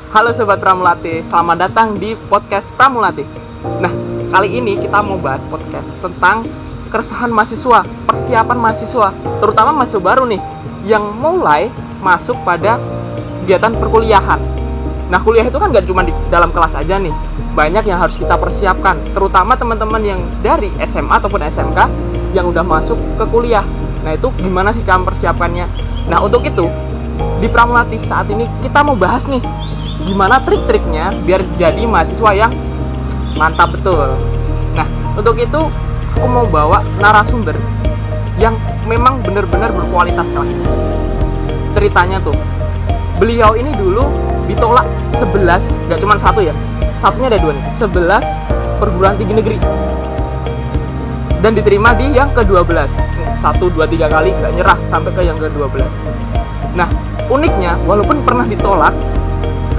Halo Sobat Pramulati, selamat datang di podcast Pramulati. Nah, kali ini kita mau bahas podcast tentang keresahan mahasiswa, persiapan mahasiswa, terutama mahasiswa baru nih, yang mulai masuk pada kegiatan perkuliahan. Nah, kuliah itu kan gak cuma di dalam kelas aja nih, banyak yang harus kita persiapkan, terutama teman-teman yang dari SMA ataupun SMK yang udah masuk ke kuliah. Nah, itu gimana sih cara persiapannya? Nah, untuk itu, di Pramulati saat ini kita mau bahas nih, gimana trik-triknya biar jadi mahasiswa yang mantap betul. Nah, untuk itu aku mau bawa narasumber yang memang benar-benar berkualitas kan. Ceritanya tuh, beliau ini dulu ditolak 11, gak cuma satu ya, satunya ada 2 nih, 11 perguruan tinggi negeri, dan diterima di yang ke-12. 1, 2, 3 kali gak nyerah sampai ke yang ke-12. Nah, uniknya walaupun pernah ditolak,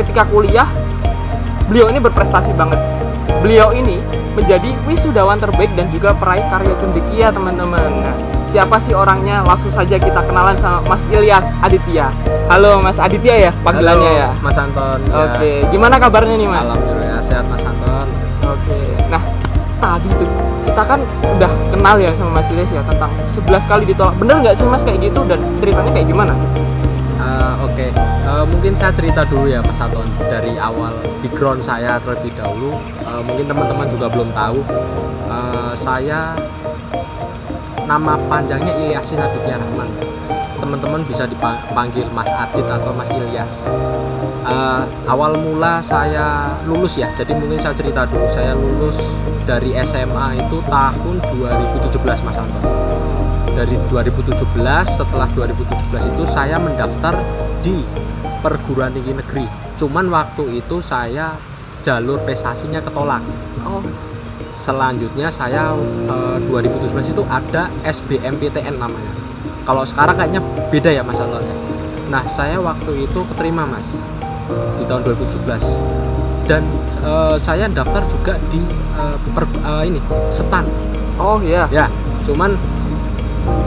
ketika kuliah beliau ini berprestasi banget. Beliau ini menjadi wisudawan terbaik dan juga peraih karya cendekia, teman-teman. Nah, siapa sih orangnya? Langsung saja kita kenalan sama Mas Ilyas Aditya. Halo Mas Aditya ya panggilannya. Halo, ya Mas Anton. Oke, gimana kabarnya nih Mas? Alhamdulillah sehat Mas Anton. Oke, nah tadi tuh kita kan udah kenal ya sama Mas Ilyas ya, tentang 11 kali ditolak. Bener nggak sih Mas kayak gitu, dan ceritanya kayak gimana? Oke. Mungkin saya cerita dulu ya Mas Anton, dari awal background saya terlebih dahulu. Mungkin teman-teman juga belum tahu, saya nama panjangnya Ilyas Aditya Rahman. Teman-teman bisa dipanggil Mas Adit atau Mas Ilyas. Awal mula saya lulus ya, jadi mungkin saya cerita dulu. Saya lulus dari SMA itu tahun 2017 Mas Anton. Dari 2017, setelah 2017 itu saya mendaftar di perguruan tinggi negeri. Cuman waktu itu saya jalur prestasinya ketolak. Selanjutnya saya 2017 itu ada SBMPTN namanya. Kalau sekarang kayaknya beda ya Mas Anton ya. Nah, saya waktu itu keterima Mas di tahun 2017. Dan saya daftar juga di STAN. Oh iya. Ya, cuman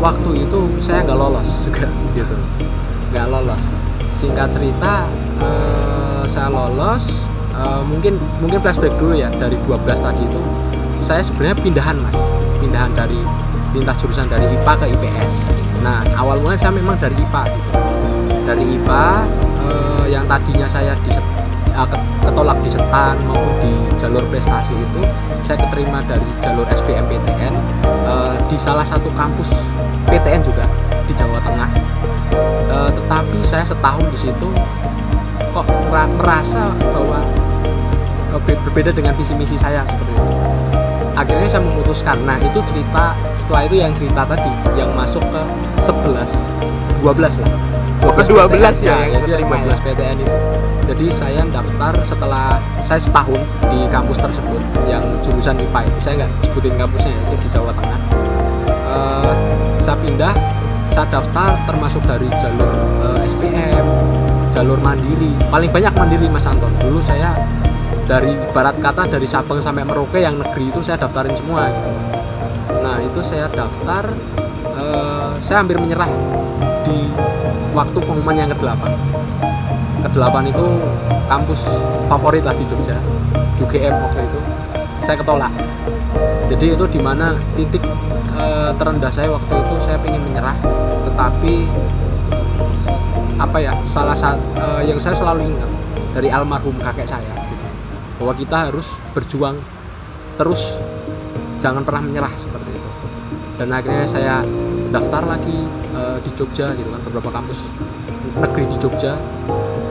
waktu itu saya nggak lolos juga gitu, nggak lolos. Singkat cerita, saya lolos. Mungkin flashback dulu ya, dari 12 tadi itu saya sebenarnya pindahan dari lintas jurusan dari IPA ke IPS. Nah, awal mulanya saya memang dari IPA gitu. Dari IPA yang tadinya saya ketolak di STAN maupun di jalur prestasi itu, saya keterima dari jalur SBMPTN di salah satu kampus PTN juga di Jawa Tengah. Tetapi saya setahun di situ kok merasa bahwa berbeda dengan visi misi saya seperti itu. Akhirnya saya memutuskan. Nah, itu cerita, setelah itu yang cerita tadi yang masuk ke 11, 12 lah. Ke 12 ya, itu yang 12 PTN itu. Jadi saya daftar setelah saya setahun di kampus tersebut yang jurusan IPA itu. Saya nggak sebutin kampusnya, itu di Jawa Tengah. Saya pindah, saya daftar termasuk dari jalur SPM, jalur mandiri. Paling banyak mandiri Mas Anton. Dulu saya dari barat kata dari Sabang sampai Merauke yang negeri itu saya daftarin semua gitu. Nah, itu saya daftar, saya hampir menyerah di waktu pengumuman yang ke-8. Ke-8 itu kampus favorit lah di Jogja, UGM waktu itu. Saya ketolak. Jadi itu dimana titik terendah saya waktu itu. Saya pengen menyerah, tetapi salah satu yang saya selalu ingat dari almarhum kakek saya gitu, bahwa kita harus berjuang terus, jangan pernah menyerah seperti itu. Dan akhirnya saya daftar lagi di Jogja gitu kan, beberapa kampus negeri di Jogja,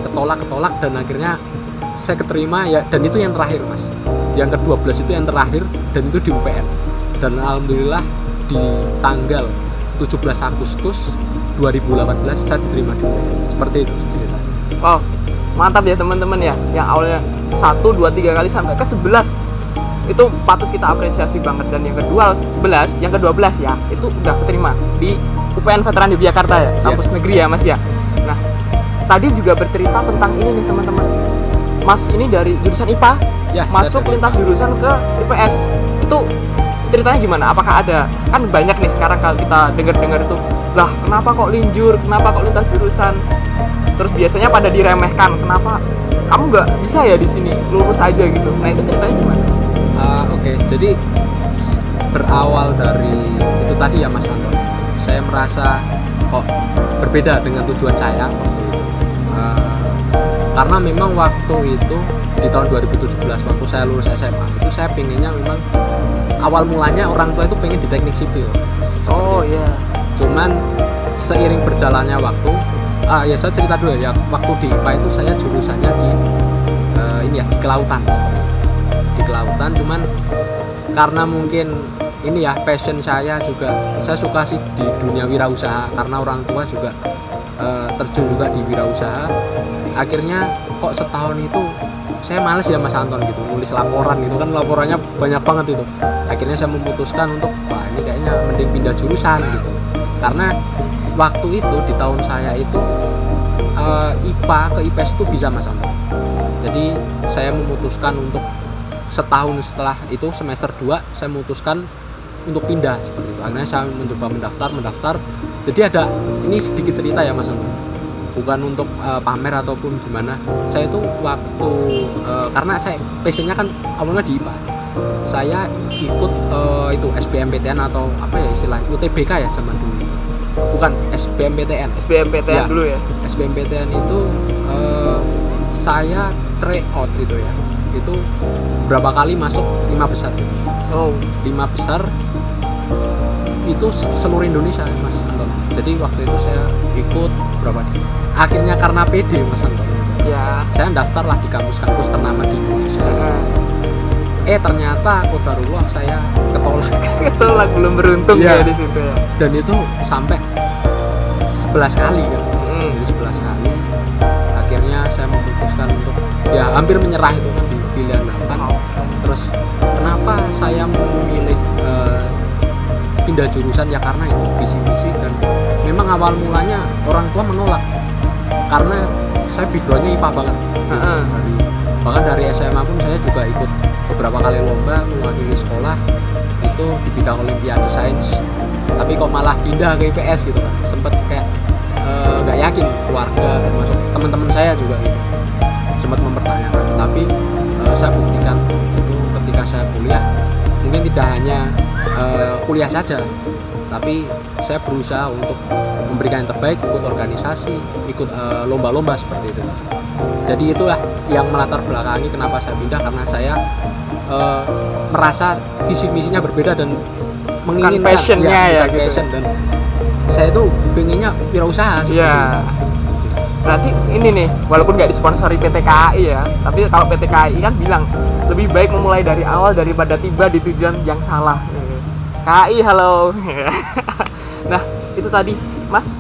ketolak, dan akhirnya saya keterima ya. Dan itu yang terakhir Mas, yang ke-12 itu yang terakhir, dan itu di UPN. Dan alhamdulillah di tanggal 17 Agustus 2018 saya diterima di UPN. Seperti itu ceritanya. Wow, mantap ya teman-teman ya. Yang awalnya 1, 2, 3 kali sampai ke 11, itu patut kita apresiasi banget. Dan yang ke-12 ya, itu udah keterima di UPN Veteran Yogyakarta ya, kampus negeri ya Mas ya. Nah, tadi juga bercerita tentang ini nih teman-teman. Mas ini dari jurusan IPA ya, masuk lintas jurusan ke IPS. Itu ceritanya gimana? Apakah ada, kan banyak nih sekarang kalau kita dengar-dengar itu, lah kenapa kok linjur, kenapa kok lintas jurusan, terus biasanya pada diremehkan, kenapa kamu nggak bisa ya di sini, lurus aja gitu. Nah itu ceritanya gimana? Oke, jadi berawal dari itu tadi ya Mas Anton, saya merasa kok berbeda dengan tujuan saya waktu itu. Karena memang waktu itu di tahun 2017 waktu saya lulus SMA itu saya pengennya memang awal mulanya orang tua itu pengen di teknik sipil. Oh iya. Cuman seiring berjalannya waktu, ya saya cerita dulu ya, waktu di IPA itu saya jurusannya di ini ya, di kelautan seperti itu. Di kelautan, cuman karena mungkin ini ya passion saya juga, saya suka sih di dunia wirausaha karena orang tua juga terjun juga di wirausaha. Akhirnya kok setahun itu saya males ya Mas Anton gitu nulis laporan gitu kan, laporannya banyak banget itu. Akhirnya saya memutuskan untuk wah ini kayaknya mending pindah jurusan gitu. Karena waktu itu di tahun saya itu IPA ke IPS itu bisa Mas Anton. Jadi saya memutuskan untuk setahun setelah itu semester 2 saya memutuskan untuk pindah seperti itu. Akhirnya saya mencoba mendaftar. Jadi ada ini sedikit cerita ya Mas Anton. Bukan untuk pamer ataupun gimana. Saya itu waktu karena saya passionnya kan awalnya di IPA. Saya ikut itu SBMPTN atau apa ya istilahnya UTBK ya zaman dulu. Bukan SBMPTN. SBMPTN ya, dulu ya. SBMPTN itu saya try out gitu ya. Itu berapa kali masuk 5 besar gitu. Oh, 5 besar itu seluruh Indonesia Mas Anton. Jadi waktu itu saya ikut berapa kali. Akhirnya karena pede Mas Anton. ya. Saya daftar lah di kampus-kampus ternama di Indonesia. Ternyata qadarullah saya ketolak. Ketolak, belum beruntung ya di situ ya. Dan itu sampai 11 kali kan. Jadi 11 kali. Akhirnya saya memutuskan untuk ya hampir menyerah itu kan di pilihan 8. Terus kenapa saya memilih pindah jurusan ya karena itu visi misi, dan memang awal mulanya orang tua menolak karena saya backgroundnya IPA banget. Bahkan dari SMA pun saya juga ikut beberapa kali lomba mewakili sekolah itu di bidang olimpiade sains, tapi kok malah pindah ke IPS gitu kan. Sempet kayak nggak yakin keluarga termasuk teman-teman saya juga gitu sempat mempertanyakan, tapi saya buktikan itu ketika saya kuliah mungkin tidak hanya kuliah saja, tapi saya berusaha untuk memberikan yang terbaik, ikut organisasi, ikut lomba-lomba seperti itu. Jadi itulah yang melatar belakangi kenapa saya pindah, karena saya merasa visi misinya berbeda dan menginginkan passionnya ya gitu. Passion, dan saya itu pengennya wirausaha seperti itu. Berarti ini nih, walaupun nggak disponsori PT KAI ya, tapi kalau PT KAI kan bilang lebih baik memulai dari awal daripada tiba di tujuan yang salah. KAI halo. Nah itu tadi Mas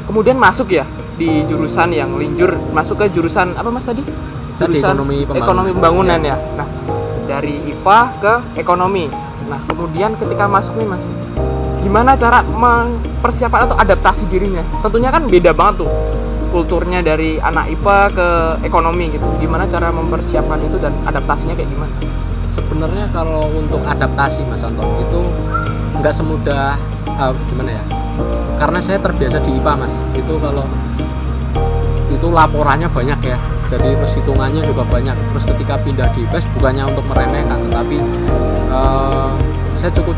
kemudian masuk ya di jurusan yang linjur, masuk ke jurusan apa Mas tadi? Jurusan ekonomi pembangunan ya. Nah dari IPA ke ekonomi. Nah kemudian ketika masuk nih Mas, gimana cara mempersiapkan atau adaptasi dirinya? Tentunya kan beda banget tuh kulturnya dari anak IPA ke ekonomi gitu. Gimana cara mempersiapkan itu dan adaptasinya kayak gimana? Sebenarnya kalau untuk adaptasi Mas Anton itu nggak semudah gimana ya, karena saya terbiasa di IPA Mas. Itu kalau itu laporannya banyak ya, jadi terus hitungannya juga banyak. Terus ketika pindah di IPS bukannya untuk meremehkan, tetapi saya cukup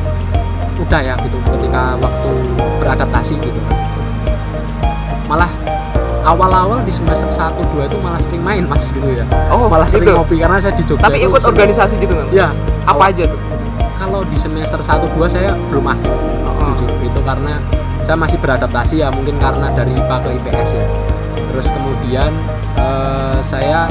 mudah ya gitu ketika waktu beradaptasi gitu kan. Malah awal-awal di semester 1-2 itu malah sering main Mas gitu ya. Malah gitu. sering ngopi karena saya di Jogja. Tapi ikut organisasi gitu kan? Ya. Apa aja tuh? Kalau di semester 1-2 saya belum aktif. Jujur itu karena saya masih beradaptasi ya, mungkin karena dari IPA ke IPS ya. Terus kemudian saya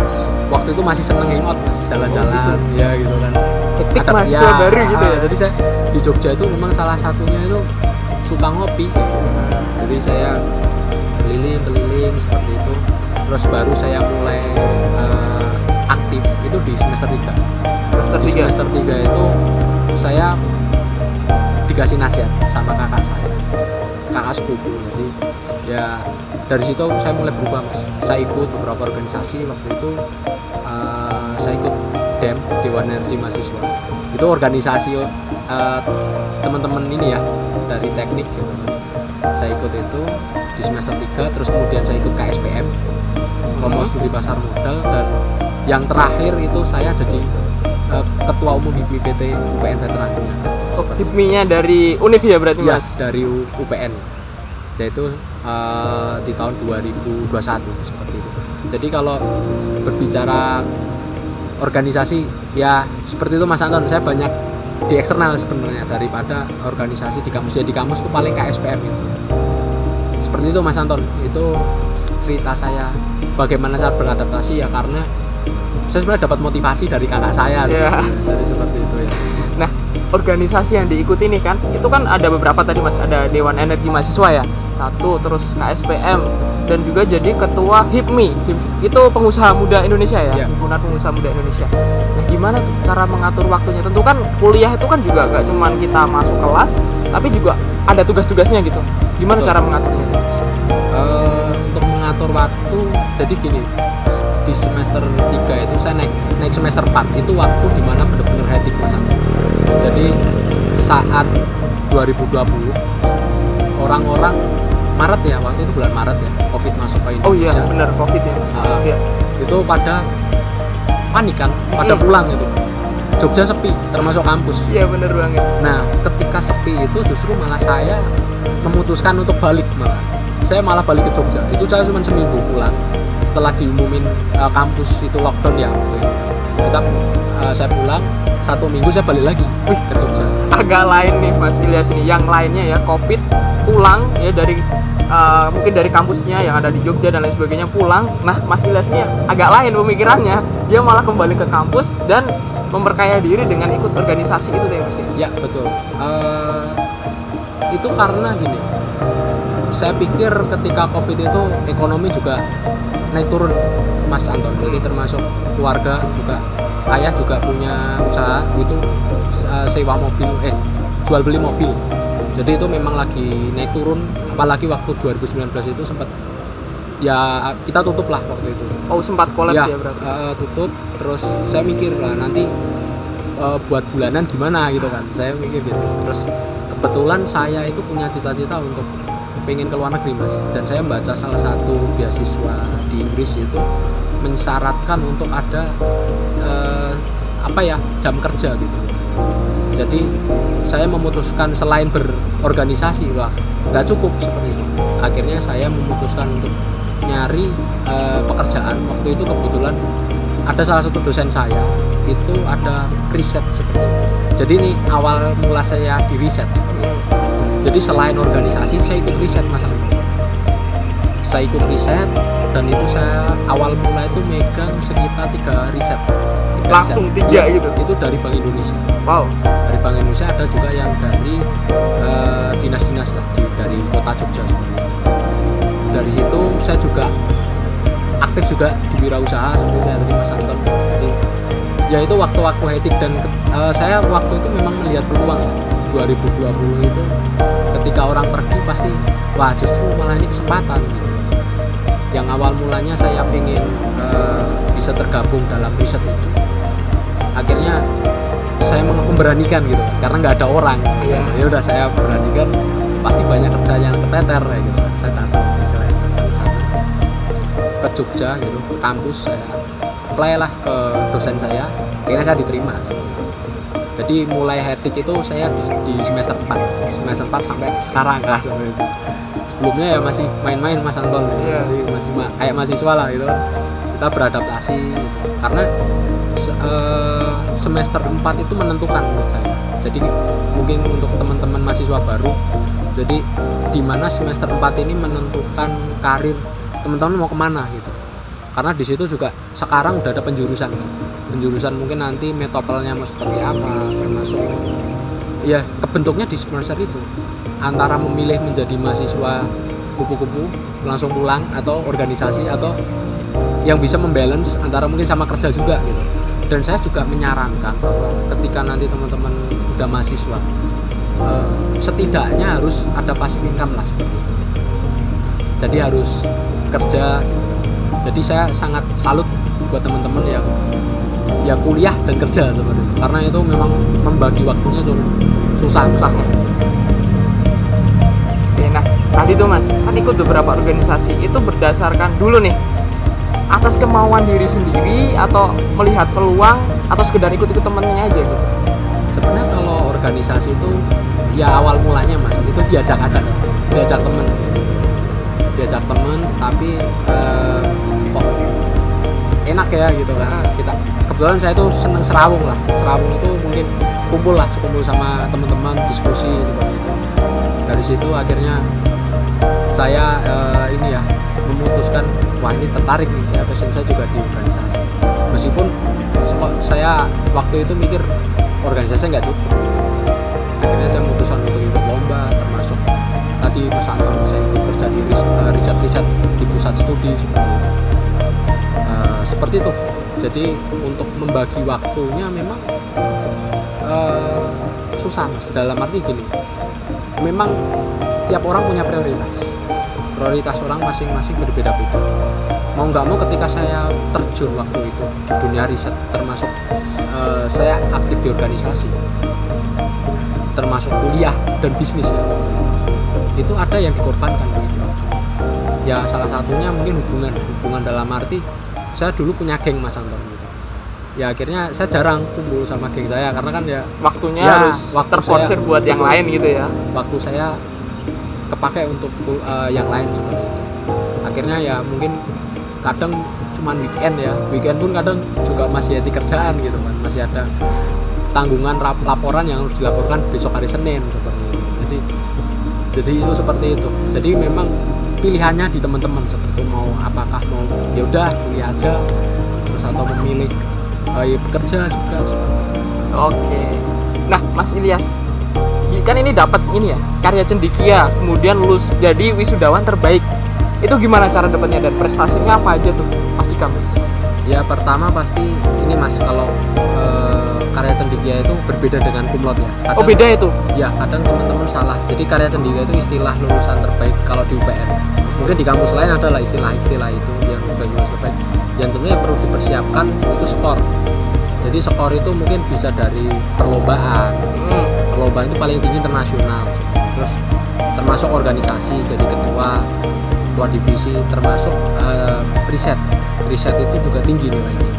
waktu itu masih seneng hangout Mas, jalan-jalan gitu. Ya gitu kan. Etik mahasiswa baru gitu ya. Jadi saya di Jogja itu memang salah satunya itu suka ngopi gitu. Jadi saya keliling seperti itu. Terus baru saya mulai aktif itu di semester 3. Di semester 3 itu saya dikasih nasihat sama kakak saya, kakak sepupu. Jadi ya dari situ saya mulai berubah Mas. Saya ikut beberapa organisasi. Waktu itu saya ikut DEM, Dewan Energi Mahasiswa. Itu organisasi teman-teman ini ya dari teknik gitu. Saya ikut itu di semester 3, terus kemudian saya ikut KSPM. Romo Studi Pasar Modal, dan yang terakhir itu saya jadi ketua umum HIPMI PT UPN Veteran Jakarta. Oh, HIPMI-nya dari Univ ya berarti Ya, Mas? dari UPN, yaitu di tahun 2021 seperti itu. Jadi kalau berbicara organisasi ya seperti itu Mas Anton, saya banyak di eksternal sebenarnya daripada organisasi di kampus. Jadi kampus itu paling KSPM gitu. Seperti itu Mas Anton, itu cerita saya bagaimana saya beradaptasi ya, karena saya sebenarnya dapat motivasi dari kakak saya dari seperti itu ya. Nah, organisasi yang diikuti nih kan, itu kan ada beberapa tadi Mas, ada Dewan Energi Mahasiswa ya, satu, terus KSPM, dan juga jadi ketua HIPMI, itu pengusaha muda Indonesia ya, himpunan pengusaha muda Indonesia. Nah, gimana tuh cara mengatur waktunya? Tentu kan kuliah itu kan juga gak cuman kita masuk kelas, tapi juga ada tugas-tugasnya gitu. Gimana cara mengaturnya itu Mas? Untuk mengatur waktu, jadi gini, di semester 3 itu saya naik semester 4 itu waktu dimana benar-benar hektik Mas Anton. Jadi saat 2020 orang-orang Maret ya, waktu itu bulan Maret ya, Covid masuk ke Indonesia. Oh iya benar, Covid ya masuk ya. Itu pada panik kan, pada pulang itu. Jogja sepi, termasuk kampus. Iya benar banget. Nah ketika sepi itu justru malah saya memutuskan untuk balik malah. Saya malah balik ke Jogja. Itu saya cuma seminggu pulang. Setelah diumumin kampus itu lockdown ya, saya pulang 1 minggu saya balik lagi ke Jogja. Agak lain nih Mas Ilyas ini, yang lainnya ya Covid pulang ya dari mungkin dari kampusnya yang ada di Jogja dan lain sebagainya pulang. Nah Mas Ilyas ini agak lain pemikirannya, dia malah kembali ke kampus dan memperkaya diri dengan ikut organisasi itu ya Mas ya? Ya betul. Itu karena gini, saya pikir ketika Covid itu ekonomi juga naik turun Mas Anton, jadi termasuk keluarga juga, ayah juga punya usaha itu sewa mobil, jual beli mobil, jadi itu memang lagi naik turun, apalagi waktu 2019 itu sempat ya kita tutup lah waktu itu. Oh sempat kolaps ya berarti? Tutup, terus saya mikir lah nanti buat bulanan gimana gitu kan, saya mikir gitu. Terus kebetulan saya itu punya cita-cita untuk pengen ke luar negeri Mas, dan saya membaca salah satu beasiswa di Inggris itu mensyaratkan untuk ada jam kerja gitu. Jadi saya memutuskan selain berorganisasi, wah nggak cukup seperti itu. Akhirnya saya memutuskan untuk nyari pekerjaan. Waktu itu kebetulan ada salah satu dosen saya itu ada riset seperti itu. Jadi ini awal mula saya di riset seperti itu. Jadi selain organisasi saya ikut riset Mas Anton. Saya ikut riset dan itu saya awal mula itu megang sekitar 3 riset. Langsung 3 gitu? Itu dari Bank Indonesia. Wow. Dari Bank Indonesia, ada juga yang dari dinas-dinas lah dari kota Jogja seperti itu. Dari situ saya juga aktif juga di wirausaha seperti yang tadi Mas Anton. Jadi ya itu waktu-waktu hektik dan saya waktu itu memang melihat peluang 2020 itu ketika orang pergi pasti wah justru malah ini kesempatan gitu. Yang awal mulanya saya ingin bisa tergabung dalam riset itu, akhirnya saya memberanikan gitu karena nggak ada orang. Ya udah saya beranikan, pasti banyak kerjaan yang keteter ya gitu. Saya datang ke sana ke Jogja gitu, ke kampus, saya apply lah ke dosen saya, akhirnya saya diterima. Jadi mulai hektik itu saya di semester 4 sampai sekarang lah sebenarnya. Sebelumnya ya masih main-main Mas Anton, jadi masih kayak mahasiswa lah gitu. Kita beradaptasi gitu. Karena semester 4 itu menentukan menurut saya. Jadi mungkin untuk teman-teman mahasiswa baru, jadi di mana semester 4 ini menentukan karir teman-teman mau kemana gitu. Karena di situ juga sekarang udah ada penjurusan kan. Penjurusan mungkin nanti metopelnya mau seperti apa, termasuk ya kebentuknya di semester itu antara memilih menjadi mahasiswa kupu-kupu langsung pulang atau organisasi atau yang bisa membalance antara mungkin sama kerja juga gitu. Dan saya juga menyarankan bahwa ketika nanti teman-teman udah mahasiswa setidaknya harus ada passive income lah seperti itu. Jadi harus kerja gitu. Jadi saya sangat salut buat teman-teman yang ya kuliah dan kerja seperti itu, karena itu memang membagi waktunya susah. Oke, nah tadi tuh Mas kan ikut beberapa organisasi itu berdasarkan dulu nih atas kemauan diri sendiri atau melihat peluang atau sekedar ikut-ikut temennya aja gitu? Sebenarnya kalau organisasi itu ya awal mulanya Mas itu diajak temen tapi kok enak ya gitu kan. Kita kebetulan saya tuh seneng serawung itu mungkin kumpul sama teman-teman diskusi seperti itu. Dari situ akhirnya saya memutuskan wah ini tertarik nih, passion saya juga di organisasi. Meskipun saya waktu itu mikir organisasi nggak cukup, akhirnya saya memutuskan untuk ikut lomba, termasuk tadi Mas Anton saya ikut kerja di riset di pusat studi seperti itu. Jadi untuk membagi waktunya memang susah Mas, dalam arti gini, memang tiap orang punya prioritas orang masing-masing berbeda-beda. Mau nggak mau ketika saya terjun waktu itu di dunia riset, termasuk saya aktif di organisasi, termasuk kuliah dan bisnis ya, itu ada yang dikorbankan pasti. Ya salah satunya mungkin hubungan dalam arti saya dulu punya geng Mas Anton gitu. Ya akhirnya saya jarang kumpul sama geng saya karena kan ya waktunya harus terforsir buat yang lain gitu ya. Waktu saya kepakai untuk yang lain seperti itu. Akhirnya ya mungkin kadang cuman weekend pun kadang juga masih ada kerjaan gitu kan, masih ada tanggungan laporan yang harus dilaporkan besok hari Senin seperti itu. Jadi itu seperti itu. Jadi memang pilihannya di teman-teman seperti mau apakah mau ya udah kuliah aja terus atau memilih bekerja juga seperti itu. Oke. Nah, Mas Ilyas, kan ini dapat ini ya, karya cendekia, kemudian lulus jadi wisudawan terbaik. Itu gimana cara dapatnya dan prestasinya apa aja tuh pasti kamus? Ya pertama pasti ini Mas, kalau karya cendekia itu berbeda dengan kumlot ya. Oh beda itu? Ya kadang teman-teman salah. Jadi karya cendekia itu istilah lulusan terbaik kalau di UPN. Mungkin di kampus lain adalah istilah-istilah itu yang sudah lulus terbaik. Yang tentunya perlu dipersiapkan itu skor. Jadi skor itu mungkin bisa dari perlombaan. Perlombaan itu paling tinggi internasional. Terus termasuk organisasi, jadi ketua divisi, termasuk riset itu juga tinggi nilainya.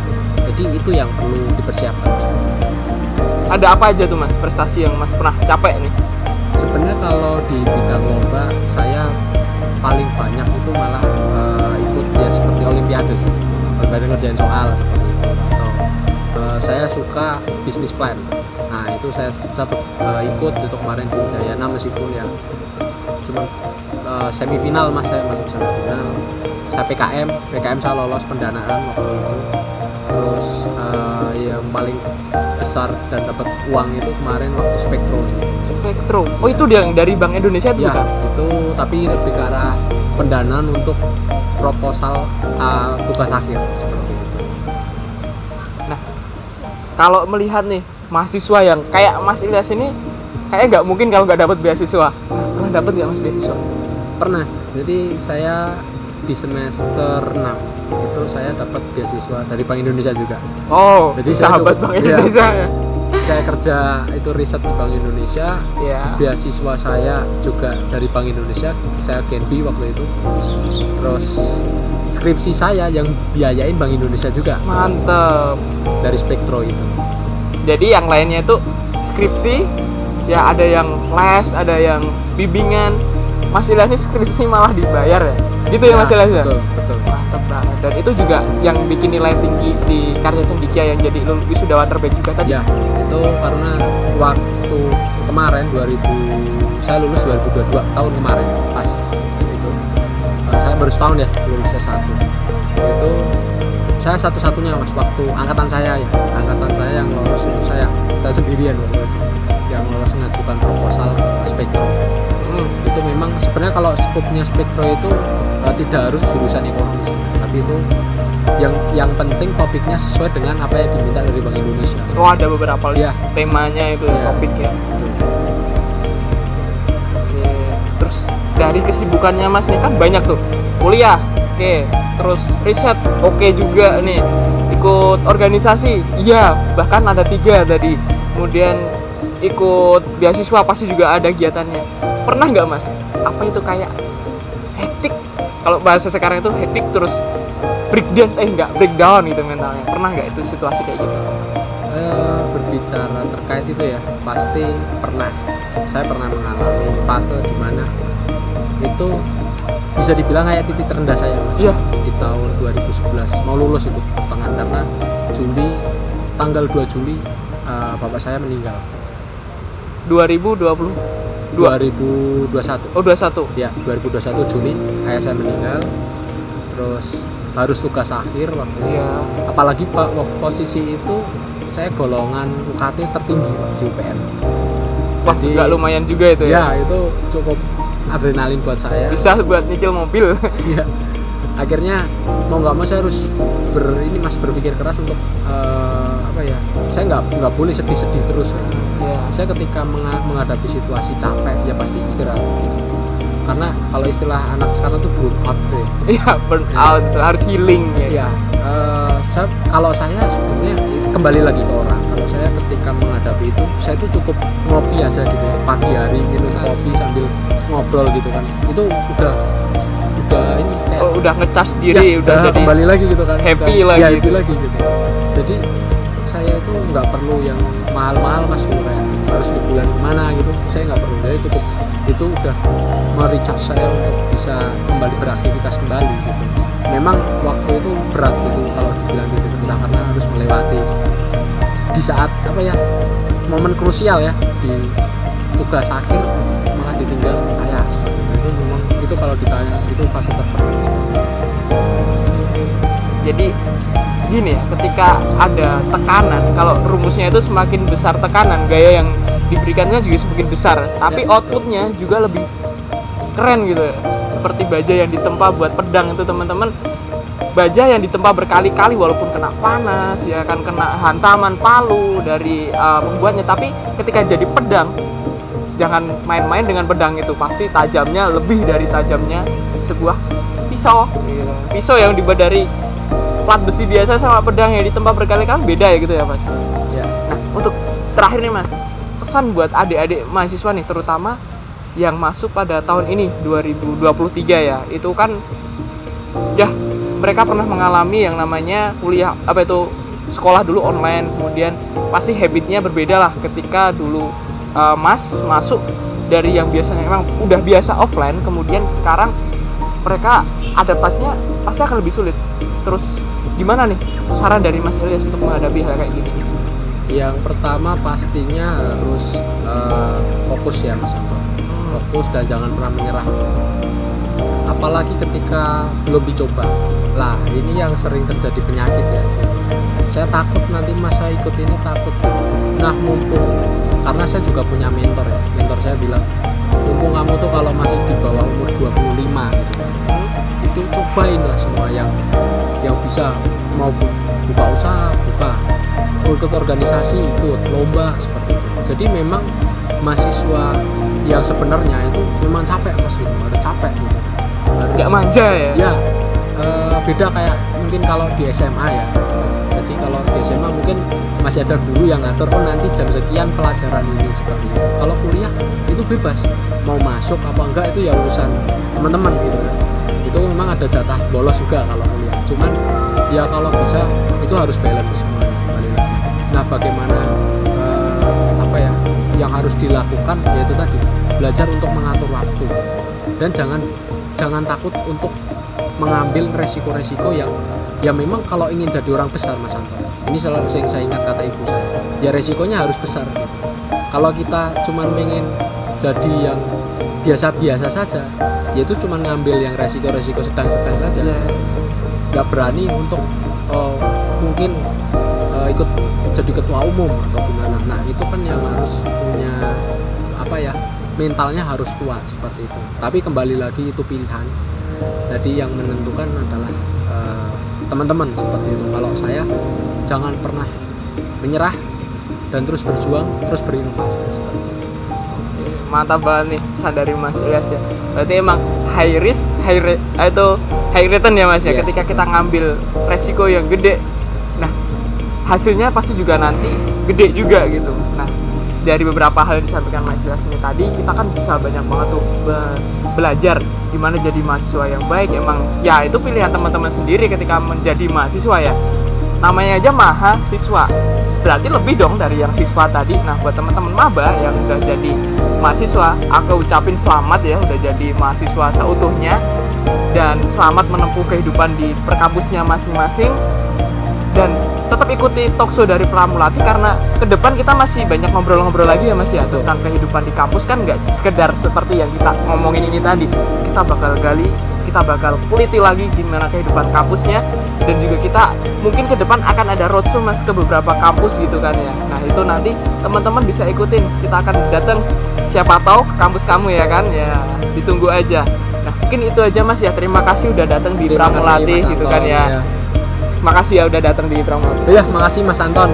Jadi itu yang perlu dipersiapkan. Ada apa aja tuh Mas prestasi yang Mas pernah capai nih? Sebenarnya kalau di bidang lomba saya paling banyak itu malah ikut ya seperti olimpiade sih, olimpiade ngerjain soal seperti itu, atau saya suka bisnis plan. Nah itu saya ikut itu kemarin di Udayana, meskipun ya cuma semifinal Mas, saya masuk semifinal. Saya PKM saya lolos pendanaan waktu itu. Terus yang paling besar dan dapat uang itu kemarin waktu Spektro. Oh itu yang dari Bank Indonesia itu ya, kan? Itu tapi lebih ke arah pendanaan untuk proposal tugas akhir seperti itu. Nah kalau melihat nih mahasiswa yang kayak Mas Ilyas ini, kayak nggak mungkin kalau nggak dapat beasiswa. Nah, pernah dapat nggak Mas beasiswa? Pernah. Jadi saya di semester 6 itu saya dapat beasiswa dari Bank Indonesia juga. Oh, jadi sahabat Bank Indonesia ya. Saya kerja itu riset di Bank Indonesia. Yeah. Beasiswa saya juga dari Bank Indonesia. Saya Genbi waktu itu. Terus skripsi saya yang biayain Bank Indonesia juga. Mantap. Dari Spektro itu. Jadi yang lainnya itu skripsi, ya ada yang les, ada yang bimbingan. Mas Ilyas ini skripsi malah dibayar ya? Gitu ya Mas Ilyas ya? Betul. Mantap banget. Dan itu juga yang bikin nilai tinggi di karya cendekia yang jadi wisudawan terbaik juga tadi? Ya, itu karena waktu kemarin saya lulus 2022 tahun kemarin pas itu saya baru setahun ya lulusnya satu. Itu saya satu-satunya Mas waktu angkatan saya yang lolos itu saya sendirian waktu itu yang lolos mengajukan proposal Spektro. Itu memang sebenarnya kalau skopnya Spektro itu tidak harus jurusan ekonomi, tapi itu yang penting topiknya sesuai dengan apa yang diminta dari Bank Indonesia. Oh ada beberapa list temanya itu topiknya. Oke. Terus dari kesibukannya Mas nih kan banyak tuh, kuliah, oke, terus riset, oke juga nih, ikut organisasi, iya, bahkan ada 3 tadi, kemudian ikut beasiswa pasti juga ada kegiatannya. Pernah nggak Mas, apa itu kayak hektik, kalau bahasa sekarang itu hektik, terus breakdown gitu mentalnya? Pernah nggak itu situasi kayak gitu? Berbicara terkait itu ya pasti pernah. Saya pernah mengalami fase di mana itu bisa dibilang kayak titik terendah saya, Mas. Iya. Di tahun 2011 mau lulus itu pertengahan, karena tanggal 2 Juli bapak saya meninggal. 2021. Oh, 21. Ya, 2021 Juli ayah saya meninggal. Terus harus tugas akhir waktu itu. Iya. Apalagi posisi itu saya golongan UKT tertinggi di UPN. Wah, nggak lumayan juga itu ya? Ya, itu cukup adrenalin buat saya. Bisa buat nyicil mobil. Iya. Akhirnya mau nggak mau saya harus berpikir keras untuk saya nggak boleh sedih-sedih terus kan. Iya. Saya ketika menghadapi situasi capek ya pasti istirahat gitu. Karena kalau istilah anak sekarang tuh burn out tuh ya. Iya, burn out, harus healing ya. Iya. Kalau saya sebenarnya kembali lagi ke orang. Kalau saya ketika menghadapi itu, saya tuh cukup ngopi aja gitu ya. Pagi hari minum kopi sambil ngobrol gitu kan. Itu udah ini kayak udah ngecas diri, ya, udah jadi kembali lagi gitu kan. happy lagi ya, gitu. happy lagi gitu. Jadi saya itu nggak perlu yang mahal-mahal Mas, kayak harus di bulan mana gitu. Saya nggak perlu. Jadi cukup itu udah merecharge saya untuk bisa kembali beraktivitas kembali gitu. Memang waktu itu berat gitu kalau dibilang titik terendah, karena harus melewati di saat momen krusial ya, di tugas akhir malah ditinggal ayah seperti itu. Memang itu kalau ditanya itu fase terberat. Jadi gini ya, ketika ada tekanan, kalau rumusnya itu semakin besar tekanan, gaya yang diberikannya juga semakin besar, tapi ya, outputnya juga lebih keren gitu ya. Seperti baja yang ditempa buat pedang itu teman-teman, baja yang ditempa berkali-kali walaupun kena panas ya kan, kena hantaman palu dari pembuatnya, tapi ketika jadi pedang, jangan main-main dengan pedang itu, pasti tajamnya lebih dari tajamnya sebuah pisau gitu. Pisau yang dibuat dari plat besi biasa sama pedang yang ditempa berkali-kali beda ya gitu ya Mas ya. Nah, untuk terakhir nih Mas, pesan buat adik-adik mahasiswa nih, terutama yang masuk pada tahun ini 2023 ya, itu kan ya mereka pernah mengalami yang namanya kuliah sekolah dulu online, kemudian pasti habitnya berbeda lah ketika dulu Mas masuk dari yang biasanya memang udah biasa offline, kemudian sekarang mereka adaptasinya pasti akan lebih sulit. Terus gimana nih saran dari Mas Ilyas untuk menghadapi hal kayak gini? Yang pertama pastinya harus fokus ya Mas Anto. Fokus dan jangan pernah menyerah. Apalagi ketika belum dicoba. Lah, ini yang sering terjadi penyakit ya. Saya takut nanti masa ikut ini takut. Nah, mumpung karena saya juga punya mentor ya. Mentor saya bilang, mumpung kamu tuh kalau masih di bawah umur 25 gitu, itu cobain lah semua yang bisa, mau buka usaha, ikut organisasi, ikut lomba seperti itu. Jadi memang mahasiswa yang sebenarnya itu memang capek Mas gitu, harus capek gitu. Nggak manja ya? Ya, beda kayak mungkin kalau di SMA ya. Jadi kalau di SMA mungkin masih ada guru yang ngatur, nanti jam sekian pelajaran ini seperti itu. Kalau kuliah itu bebas, mau masuk apa enggak itu ya urusan teman-teman gitu kan. Itu memang ada jatah bolos juga kalau kuliah. Cuman ya kalau bisa itu harus balance semuanya. Nah, bagaimana yang harus dilakukan yaitu tadi belajar untuk mengatur waktu, dan jangan takut untuk mengambil resiko-resiko yang memang kalau ingin jadi orang besar Mas Anto. Ini selalu saya ingat kata ibu saya, ya resikonya harus besar gitu. Kalau kita cuman pengen jadi yang biasa-biasa saja, yaitu cuman ngambil yang resiko-resiko sedang-sedang saja, nggak berani untuk mungkin ikut jadi ketua umum atau gimana. Nah, itu kan yang harus punya mentalnya harus kuat seperti itu. Tapi kembali lagi itu pilihan. Jadi yang menentukan adalah teman-teman seperti itu. Kalau saya jangan pernah menyerah dan terus berjuang, terus berinovasi seperti itu. Mantap banget nih pesan dari Mas Ilyas ya. Berarti emang high risk, high return ya Mas ya. Yes. Ketika kita ngambil resiko yang gede, nah hasilnya pasti juga nanti gede juga gitu. Nah, dari beberapa hal yang disampaikan Mas Ilyas ini tadi, kita kan bisa banyak banget tuh belajar gimana jadi mahasiswa yang baik. Emang ya itu pilihan teman-teman sendiri ketika menjadi mahasiswa ya. Namanya aja mahasiswa, berarti lebih dong dari yang siswa tadi. Nah, buat teman-teman maba yang udah jadi mahasiswa, aku ucapin selamat ya, udah jadi mahasiswa seutuhnya, dan selamat menempuh kehidupan di perkampusnya masing-masing. Dan tetap ikuti talkshow dari Pramulati, karena ke depan kita masih banyak ngobrol-ngobrol lagi ya Mas ya, tentang kehidupan di kampus. Kan nggak sekedar seperti yang kita ngomongin ini tadi, kita bakal gali, kita bakal kuliti lagi gimana kehidupan kampusnya. Dan juga kita mungkin ke depan akan ada roadshow Mas ke beberapa kampus gitu kan ya. Nah itu nanti teman-teman bisa ikutin, kita akan datang siapa tahu ke kampus kamu ya kan ya, ditunggu aja. Nah mungkin itu aja Mas ya, terima kasih udah datang di Pramulati gitu kan ya. Makasih ya udah datang di Pramulati. Iya, makasih Mas Anton.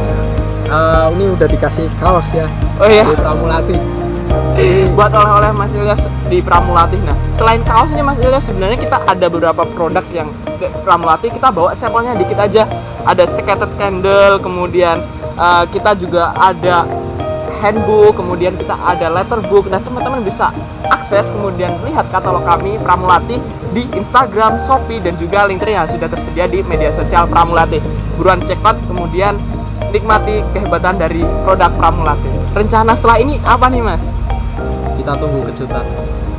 Ini udah dikasih kaos ya. Oh iya. Di Pramulati. Buat oleh-oleh Mas Ilyas di Pramulati. Nah, selain kaos ini Mas Ilyas, sebenarnya kita ada beberapa produk yang Pramulati, kita bawa sampelnya dikit aja. Ada scented candle, kemudian kita juga ada handbook, kemudian kita ada letterbook. Nah, teman-teman bisa akses kemudian lihat katalog kami Pramulati di Instagram, Shopee, dan juga Linktree yang sudah tersedia di media sosial Pramulati. Buruan check out, kemudian nikmati kehebatan dari produk Pramulati. Rencana setelah ini apa nih Mas? Kita tunggu kejutan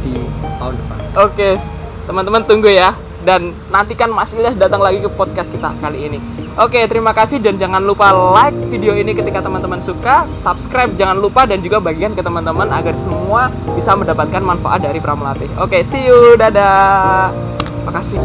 di tahun depan. Oke, teman-teman tunggu ya. Dan nantikan Mas Ilyas datang lagi ke podcast kita kali ini. Oke, terima kasih, dan jangan lupa like video ini ketika teman-teman suka, subscribe jangan lupa, dan juga bagikan ke teman-teman agar semua bisa mendapatkan manfaat dari Pramulati. Oke, see you, dadah. Makasih.